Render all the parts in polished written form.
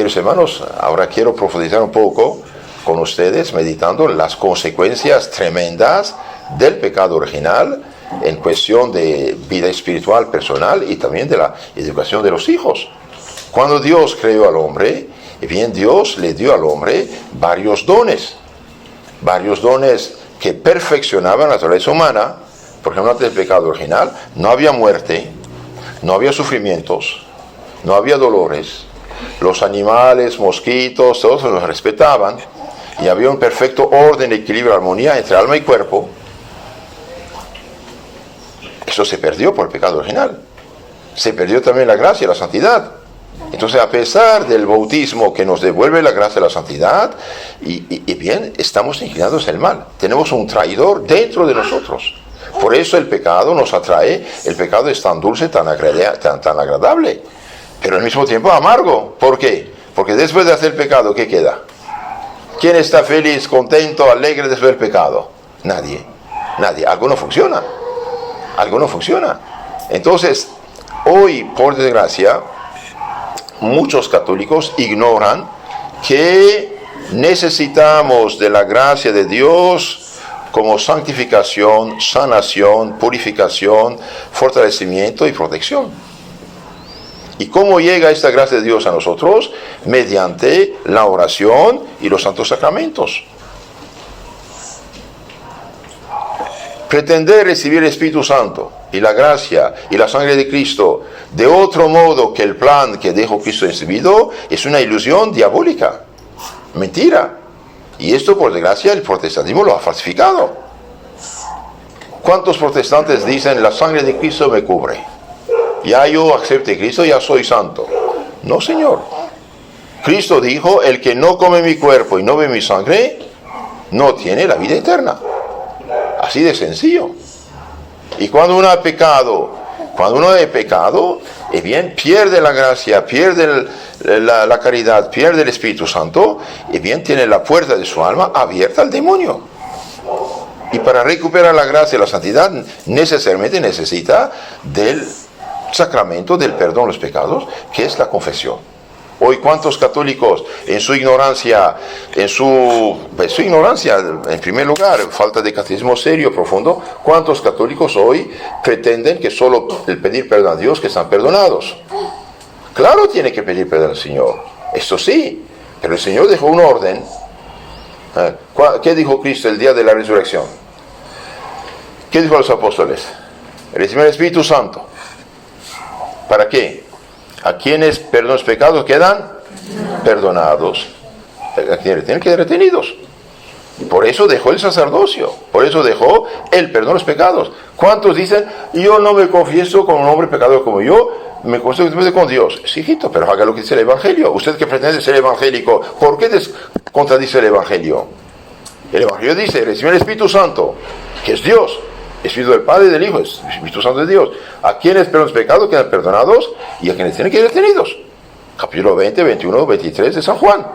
queridos hermanos, ahora quiero profundizar un poco con ustedes, meditando las consecuencias tremendas del pecado original en cuestión de vida espiritual personal y también de la educación de los hijos. Cuando Dios creó al hombre, bien, Dios le dio al hombre varios dones que perfeccionaban la naturaleza humana. Por ejemplo, antes del pecado original no había muerte, no había sufrimientos, no había dolores. Los animales, mosquitos, todos los respetaban y había un perfecto orden, equilibrio, armonía entre alma y cuerpo. Eso se perdió por el pecado original. Se perdió también la gracia y la santidad. Entonces, a pesar del bautismo que nos devuelve la gracia y la santidad, y bien, estamos inclinados al mal. Tenemos un traidor dentro de nosotros. Por eso el pecado nos atrae. El pecado es tan dulce, tan agradable, pero al mismo tiempo amargo. ¿Por qué? Porque después de hacer el pecado, ¿qué queda? ¿Quién está feliz, contento, alegre después del pecado? Nadie. Algo no funciona. Entonces, hoy, por desgracia, muchos católicos ignoran que necesitamos de la gracia de Dios como santificación, sanación, purificación, fortalecimiento y protección. ¿Y cómo llega esta gracia de Dios a nosotros? Mediante la oración y los santos sacramentos. Pretender recibir el Espíritu Santo y la gracia y la sangre de Cristo de otro modo que el plan que dejó Cristo instituido es una ilusión diabólica, mentira. Y esto, por desgracia, el protestantismo lo ha falsificado. ¿Cuántos protestantes dicen la sangre de Cristo me cubre? Ya yo acepté a Cristo, ya soy santo. No, Señor. Cristo dijo, el que no come mi cuerpo y no bebe mi sangre, no tiene la vida eterna. Así de sencillo. Y cuando uno ha pecado, bien, pierde la gracia, pierde la caridad, pierde el Espíritu Santo, bien, tiene la puerta de su alma abierta al demonio. Y para recuperar la gracia y la santidad, necesariamente necesita del sacramento del perdón de los pecados, que es la confesión. Hoy, ¿cuántos católicos en su ignorancia, en primer lugar, falta de catecismo serio, profundo, cuántos católicos hoy pretenden que solo el pedir perdón a Dios que están perdonados? Claro, tiene que pedir perdón al Señor, esto sí, pero el Señor dejó un orden. ¿Qué dijo Cristo el día de la resurrección? ¿Qué dijo a los apóstoles? Reciben el Espíritu Santo. ¿Para qué? A quienes perdonan los pecados quedan perdonados. A quienes tienen que ser retenidos. Y por eso dejó el sacerdocio. Por eso dejó el perdón de los pecados. ¿Cuántos dicen, yo no me confieso con un hombre pecador como yo, me confieso con Dios? Sí, hijito, pero haga lo que dice el Evangelio. Usted que pretende ser evangélico, ¿por qué contradice el Evangelio? El Evangelio dice, recibe el Espíritu Santo, que es Dios. Espíritu del Padre y del Hijo, es Espíritu Santo de Dios. A quienes perdonan los pecados quedan perdonados y a quienes tienen que ser retenidos. Capítulo 20, 21, 23 de San Juan.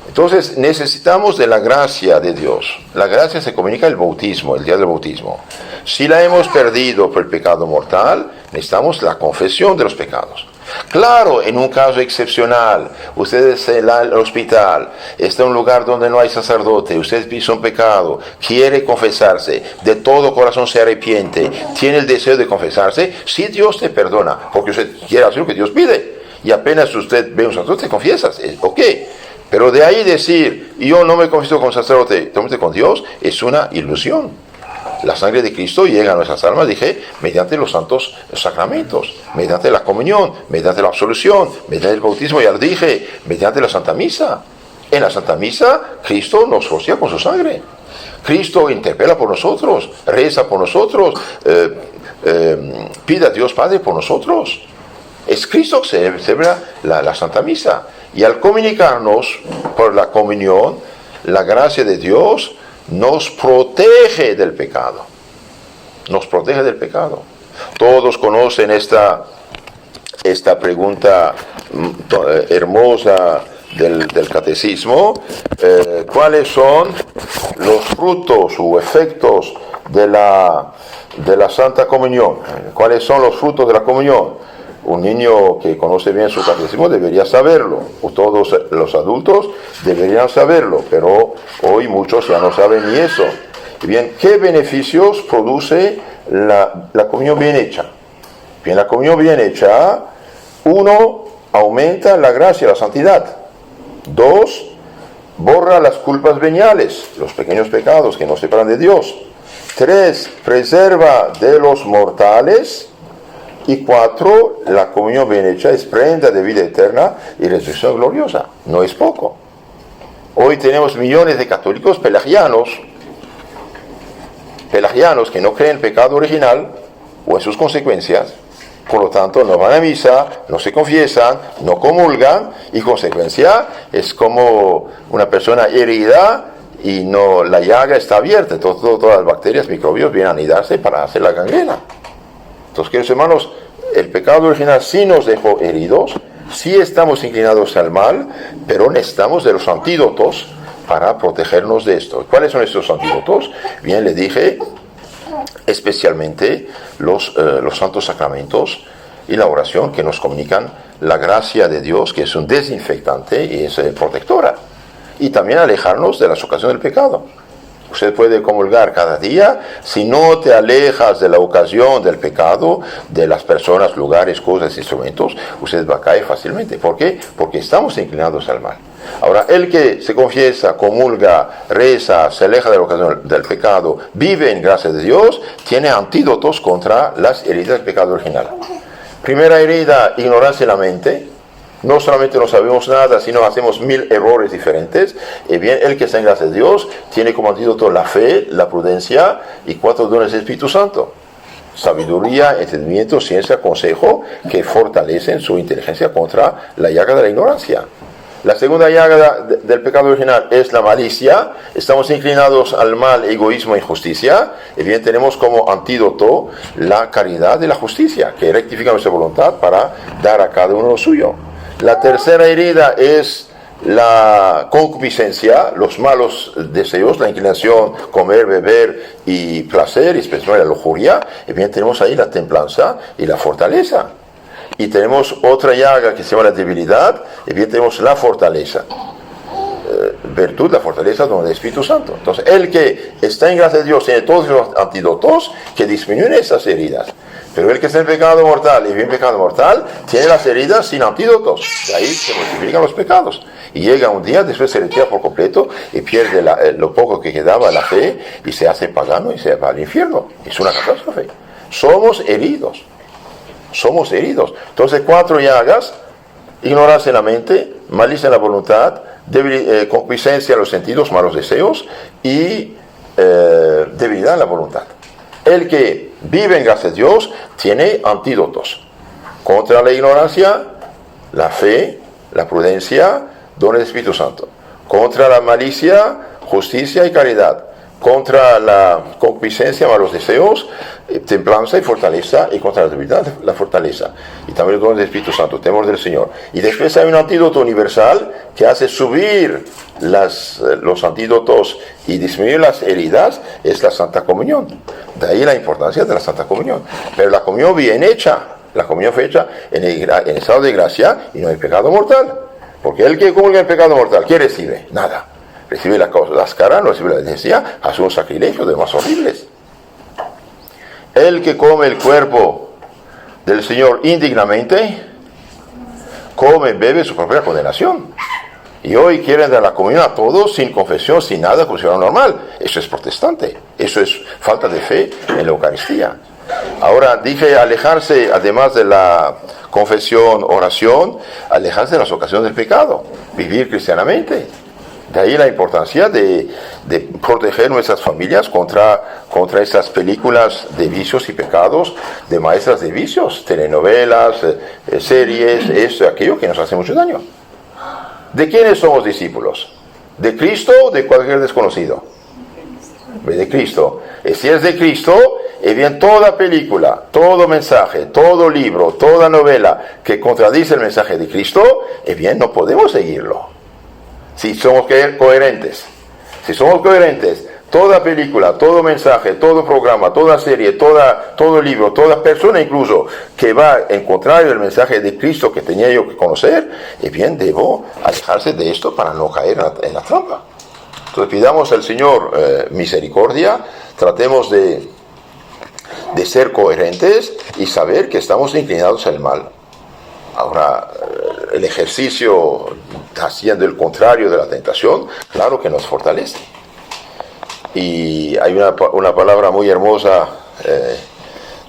Entonces necesitamos de la gracia de Dios. La gracia se comunica el bautismo, el día del bautismo. Si la hemos perdido por el pecado mortal, necesitamos la confesión de los pecados. Claro, en un caso excepcional, usted está en el hospital, está en un lugar donde no hay sacerdote, usted hizo un pecado, quiere confesarse, de todo corazón se arrepiente, tiene el deseo de confesarse, si Dios te perdona, porque usted quiere hacer lo que Dios pide, y apenas usted ve un sacerdote, te confiesas, ok. Pero de ahí decir, yo no me confieso con sacerdote, con Dios, es una ilusión. La sangre de Cristo llega a nuestras almas, dije, mediante los santos sacramentos, mediante la comunión, mediante la absolución, mediante el bautismo, ya lo dije, mediante la Santa Misa. En la Santa Misa, Cristo nos rocía con su sangre. Cristo interpela por nosotros, reza por nosotros, pide a Dios Padre por nosotros. Es Cristo que celebra la Santa Misa. Y al comunicarnos por la comunión, la gracia de Dios nos protege del pecado. Nos protege del pecado. Todos conocen esta pregunta hermosa del catecismo. ¿Cuáles son los frutos o efectos de la Santa Comunión? ¿Cuáles son los frutos de la comunión? Un niño que conoce bien su catecismo debería saberlo, o todos los adultos deberían saberlo, pero hoy muchos ya no saben ni eso. Bien, ¿qué beneficios produce la comunión bien hecha? Bien, la comunión bien hecha, 1, aumenta la gracia, la santidad. 2, borra las culpas veniales, los pequeños pecados que nos separan de Dios. 3, preserva de los mortales. Y 4, la comunión bien hecha es prenda de vida eterna y resurrección gloriosa. No es poco. Hoy tenemos millones de católicos pelagianos que no creen el pecado original o en sus consecuencias. Por lo tanto, no van a misa, no se confiesan, no comulgan, y consecuencia es como una persona herida y no, la llaga está abierta. Todas las bacterias, microbios vienen a anidarse para hacer la gangrena. Entonces, queridos hermanos, el pecado original sí nos dejó heridos, sí estamos inclinados al mal, pero necesitamos de los antídotos para protegernos de esto. ¿Cuáles son estos antídotos? Bien, le dije, especialmente los santos sacramentos y la oración que nos comunican la gracia de Dios, que es un desinfectante y es protectora. Y también alejarnos de las ocasiones del pecado. Usted puede comulgar cada día, si no te alejas de la ocasión del pecado, de las personas, lugares, cosas, instrumentos, usted va a caer fácilmente. ¿Por qué? Porque estamos inclinados al mal. Ahora, el que se confiesa, comulga, reza, se aleja de la ocasión del pecado, vive en gracia de Dios, tiene antídotos contra las heridas del pecado original. Primera herida, ignorancia en la mente. No solamente no sabemos nada, sino hacemos 1000 errores diferentes. Y bien, el que está en gracia de Dios tiene como antídoto la fe, la prudencia y 4 dones del Espíritu Santo. Sabiduría, entendimiento, ciencia, consejo, que fortalecen su inteligencia contra la llaga de la ignorancia. La segunda llaga del pecado original es la malicia. Estamos inclinados al mal, egoísmo e injusticia. Y bien, tenemos como antídoto la caridad y la justicia, que rectifica nuestra voluntad para dar a cada uno lo suyo. La tercera herida es la concupiscencia, los malos deseos, la inclinación, comer, beber y placer, y especialmente la lujuria. Y bien, tenemos ahí la templanza y la fortaleza. Y tenemos otra llaga que se llama la debilidad, y bien tenemos la fortaleza. Virtud, la fortaleza, don del Espíritu Santo. Entonces, el que está en gracia de Dios tiene todos los antídotos que disminuyen esas heridas. Pero el que está en pecado mortal y vive en pecado mortal, tiene las heridas sin antídotos. De ahí se multiplican los pecados. Y llega un día, después se retira por completo y pierde lo poco que quedaba, la fe, y se hace pagano y se va al infierno. Es una catástrofe. Somos heridos. Somos heridos. Entonces, 4 llagas: ignorancia en la mente, malicia en la voluntad, concupiscencia en los sentidos, malos deseos, y debilidad en la voluntad. El que vive en gracia de Dios tiene antídotos contra la ignorancia, la fe, la prudencia, dones del Espíritu Santo. Contra la malicia, justicia y caridad. Contra la concupiscencia, malos deseos, templanza y fortaleza. Y contra la debilidad, la fortaleza. Y también los dones del Espíritu Santo, temor del Señor. Y después hay un antídoto universal que hace subir los antídotos y disminuir las heridas, es la Santa Comunión. De ahí la importancia de la Santa Comunión. Pero la comunión bien hecha, la comunión fue hecha en estado de gracia y no en pecado mortal. Porque el que comulga en pecado mortal, ¿qué recibe? Nada. Recibe las caras, no recibe la iglesia, hace un sacrilegio de más horribles. El que come el cuerpo del Señor indignamente, come, bebe su propia condenación. Y hoy quieren dar la comunión a todos sin confesión, sin nada, como si fuera normal. Eso es protestante. Eso es falta de fe en la Eucaristía. Ahora dije alejarse, además de la confesión, oración, alejarse de las ocasiones del pecado. Vivir cristianamente. De ahí la importancia de proteger nuestras familias contra esas películas de vicios y pecados, de maestras de vicios, telenovelas, series, esto y aquello que nos hace mucho daño. ¿De quiénes somos discípulos? ¿De Cristo o de cualquier desconocido? De Cristo. Y si es de Cristo, bien toda película, todo mensaje, todo libro, toda novela que contradice el mensaje de Cristo, bien no podemos seguirlo. Si somos coherentes. Si somos coherentes, toda película, todo mensaje, todo programa, toda serie, todo libro, toda persona incluso que va en contrario del mensaje de Cristo que tenía yo que conocer, y bien, debo alejarse de esto para no caer en la trampa. Entonces pidamos al Señor misericordia, tratemos de ser coherentes y saber que estamos inclinados al mal. Ahora, el ejercicio haciendo el contrario de la tentación, claro que nos fortalece. Y hay una palabra muy hermosa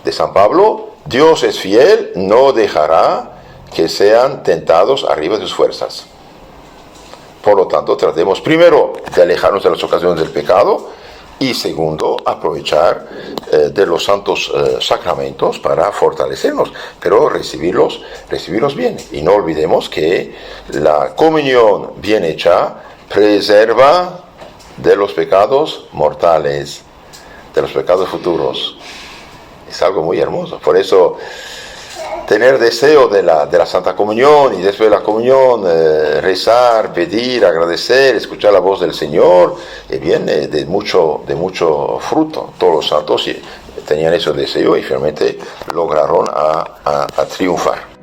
de San Pablo: Dios es fiel, no dejará que sean tentados arriba de sus fuerzas. Por lo tanto, tratemos primero de alejarnos de las ocasiones del pecado y segundo, aprovechar de los santos sacramentos para fortalecernos, pero recibirlos bien. Y no olvidemos que la comunión bien hecha preserva de los pecados mortales, de los pecados futuros. Es algo muy hermoso. Por eso, tener deseo de la Santa Comunión y después de la comunión rezar, pedir, agradecer, escuchar la voz del Señor, viene de mucho fruto. Todos los santos tenían ese deseo y finalmente lograron a triunfar.